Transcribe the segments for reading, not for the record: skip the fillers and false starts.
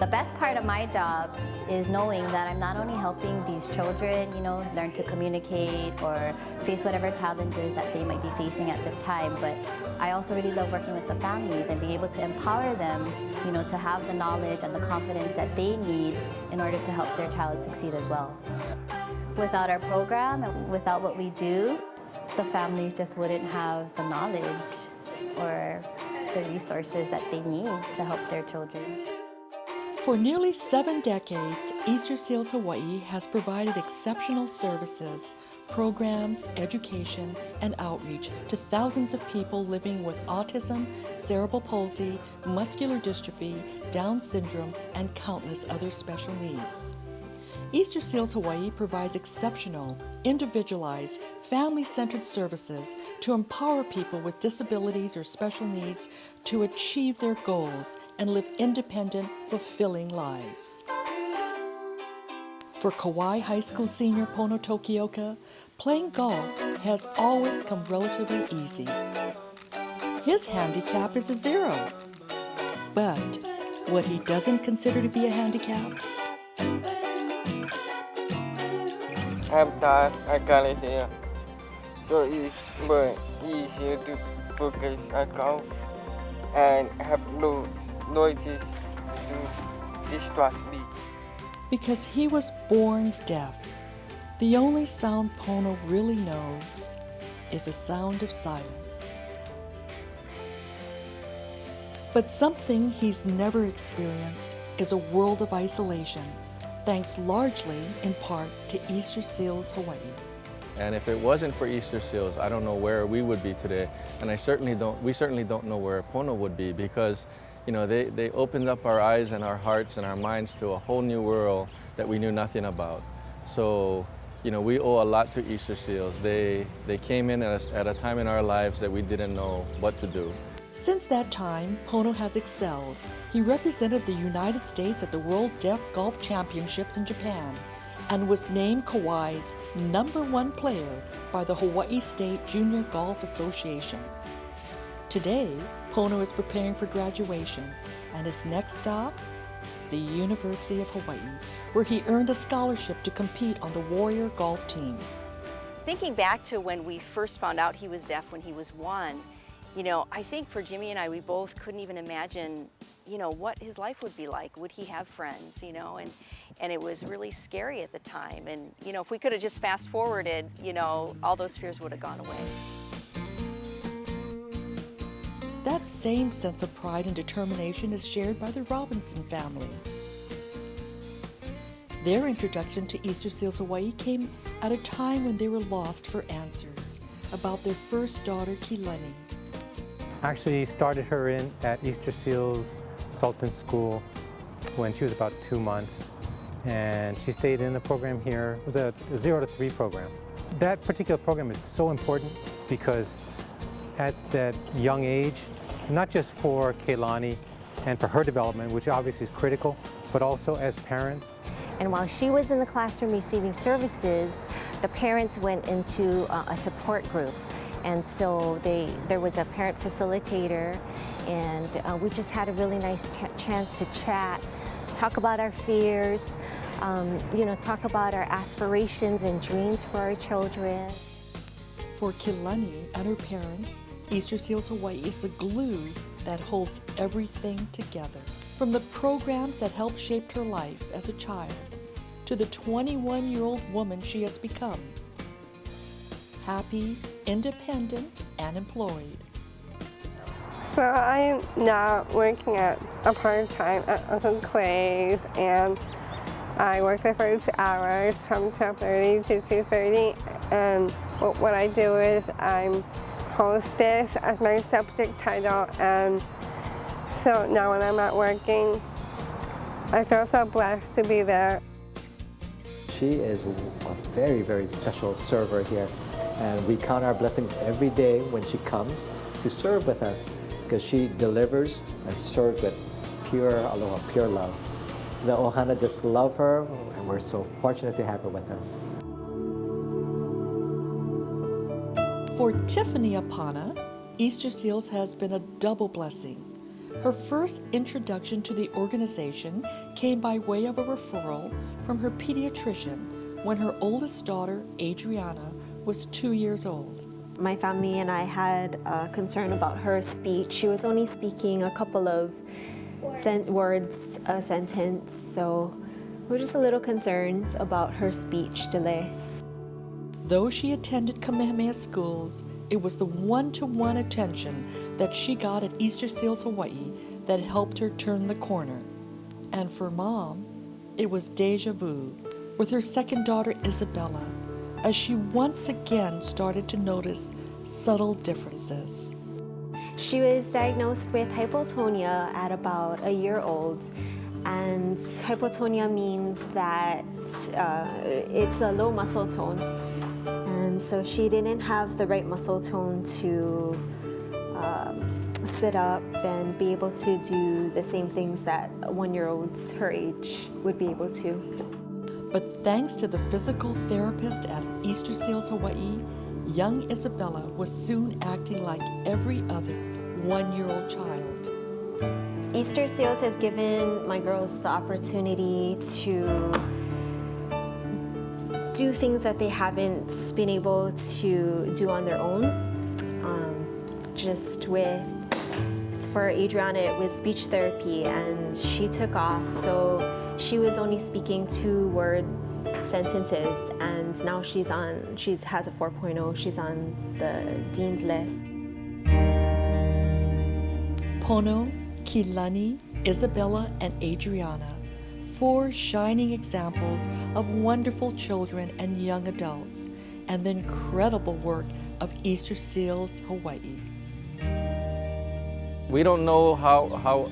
The best part of my job is knowing that I'm not only helping these children, learn to communicate or face whatever challenges that they might be facing at this time, but I also really love working with the families and being able to empower them, to have the knowledge and the confidence that they need in order to help their child succeed as well. Without our program and without what we do, the families just wouldn't have the knowledge or the resources that they need to help their children. For nearly 7 decades, Easter Seals Hawaii has provided exceptional services, programs, education, and outreach to thousands of people living with autism, cerebral palsy, muscular dystrophy, Down syndrome, and countless other special needs. Easter Seals Hawaii provides exceptional, individualized, family-centered services to empower people with disabilities or special needs to achieve their goals and live independent, fulfilling lives. For Kauai High School senior Pono Tokioka, playing golf has always come relatively easy. His handicap is a 0. But what he doesn't consider to be a handicap, I'm tired, I can't hear. So it's more easier to focus at golf and have noises to distract me. because he was born deaf. The only sound Pono really knows is the sound of silence. But something he's never experienced is a world of isolation, thanks largely in part to Easter Seals Hawaii. And if it wasn't for Easter Seals, I don't know where we would be today. And we certainly don't know where Pono would be, because they opened up our eyes and our hearts and our minds to a whole new world that we knew nothing about. So, we owe a lot to Easter Seals. They came in at a time in our lives that we didn't know what to do. Since that time, Pono has excelled. He represented the United States at the World Deaf Golf Championships in Japan and was named Kauai's #1 player by the Hawaii State Junior Golf Association. Today, Pono is preparing for graduation, and his next stop, the University of Hawaii, where he earned a scholarship to compete on the Warrior golf team. Thinking back to when we first found out he was deaf when he was 1, I think for Jimmy and I, we both couldn't even imagine, what his life would be like. Would he have friends, and it was really scary at the time. And, if we could have just fast forwarded, all those fears would have gone away. That same sense of pride and determination is shared by the Robinson family. Their introduction to Easter Seals Hawaii came at a time when they were lost for answers about their first daughter, Kileni. Actually started her in at Easter Seals Sultan School when she was about 2 months, and she stayed in the program here. It was a 0 to 3 program. That particular program is so important because at that young age, not just for Keilani and for her development, which obviously is critical, but also as parents. And while she was in the classroom receiving services, the parents went into a support group. And so there was a parent facilitator, and we just had a really nice chance to chat, talk about our fears, talk about our aspirations and dreams for our children. For Kileni and her parents, Easter Seals Hawaii is the glue that holds everything together. From the programs that helped shape her life as a child to the 21-year-old woman she has become. Happy, independent, and employed. So I'm now working at a part-time at Uncle Clay's, and I work there for 2 hours from 12:30 to 2:30. And what I do is I'm hostess as my subject title, and so now when I'm not working, I feel so blessed to be there. She is a very, very special server here, and we count our blessings every day when she comes to serve with us, because she delivers and serves with pure aloha, pure love. The ohana just love her, and we're so fortunate to have her with us. For Tiffany Apana, Easter Seals has been a double blessing. Her first introduction to the organization came by way of a referral from her pediatrician when her oldest daughter, Adriana, was 2 years old. My family and I had a concern about her speech. She was only speaking a couple of words a sentence, so we were just a little concerned about her speech delay. Though she attended Kamehameha schools, it was the one-to-one attention that she got at Easter Seals Hawaii that helped her turn the corner. And for Mom, it was deja vu with her second daughter, Isabella, as she once again started to notice subtle differences. She was diagnosed with hypotonia at about a year old, and hypotonia means that it's a low muscle tone, and so she didn't have the right muscle tone to sit up and be able to do the same things that 1-year-olds her age would be able to. But thanks to the physical therapist at Easter Seals Hawaii, young Isabella was soon acting like every other 1-year-old child. Easter Seals has given my girls the opportunity to do things that they haven't been able to do on their own. For Adriana, it was speech therapy, and she took off, so she was only speaking 2-word sentences, and now she has a 4.0. She's on the dean's list. Pono, Kilani, Isabella, and Adriana, 4 shining examples of wonderful children and young adults, and the incredible work of Easter Seals Hawaii. We don't know how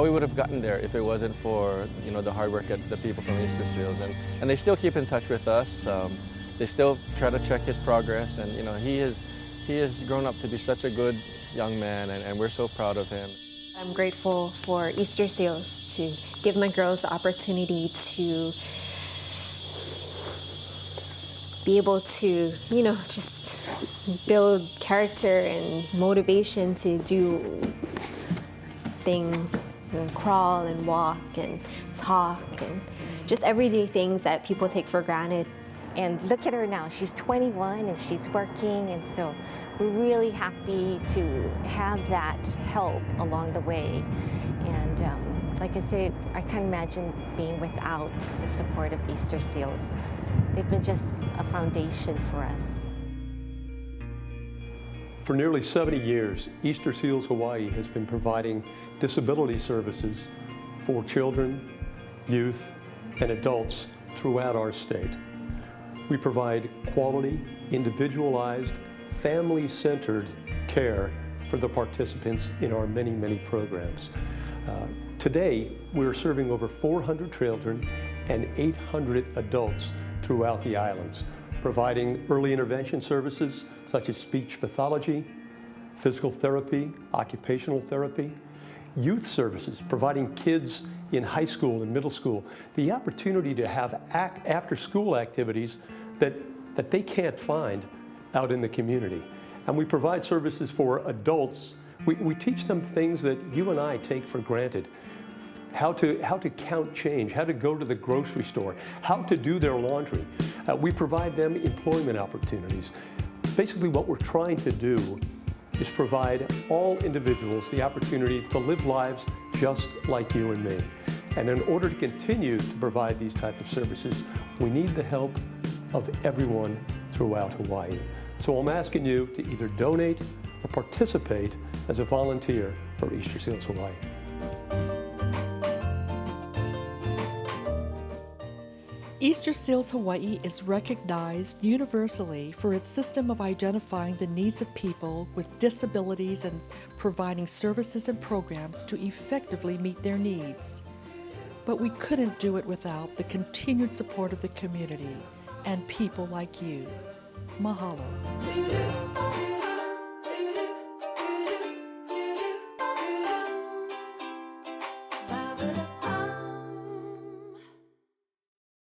we would have gotten there if it wasn't for the hard work of the people from Easter Seals, and they still keep in touch with us. They still try to check his progress, and he has grown up to be such a good young man, and we're so proud of him. I'm grateful for Easter Seals to give my girls the opportunity to be able to, just build character and motivation to do things and crawl and walk and talk and just everyday things that people take for granted. And look at her now, she's 21 and she's working, and so we're really happy to have that help along the way. And like I say, I can't imagine being without the support of Easter Seals. They've been just a foundation for us. For nearly 70 years, Easter Seals Hawaii has been providing disability services for children, youth, and adults throughout our state. We provide quality, individualized, family-centered care for the participants in our many, many programs. Today, we're serving over 400 children and 800 adults throughout the islands, providing early intervention services such as speech pathology, physical therapy, occupational therapy, youth services, providing kids in high school and middle school the opportunity to have after-school activities that they can't find out in the community. And we provide services for adults. We teach them things that you and I take for granted. How to count change, how to go to the grocery store, how to do their laundry. We provide them employment opportunities. Basically, what we're trying to do is provide all individuals the opportunity to live lives just like you and me. And in order to continue to provide these types of services, we need the help of everyone throughout Hawaii. So I'm asking you to either donate or participate as a volunteer for Easter Seals Hawaii. Easter Seals Hawaii is recognized universally for its system of identifying the needs of people with disabilities and providing services and programs to effectively meet their needs. But we couldn't do it without the continued support of the community and people like you. Mahalo.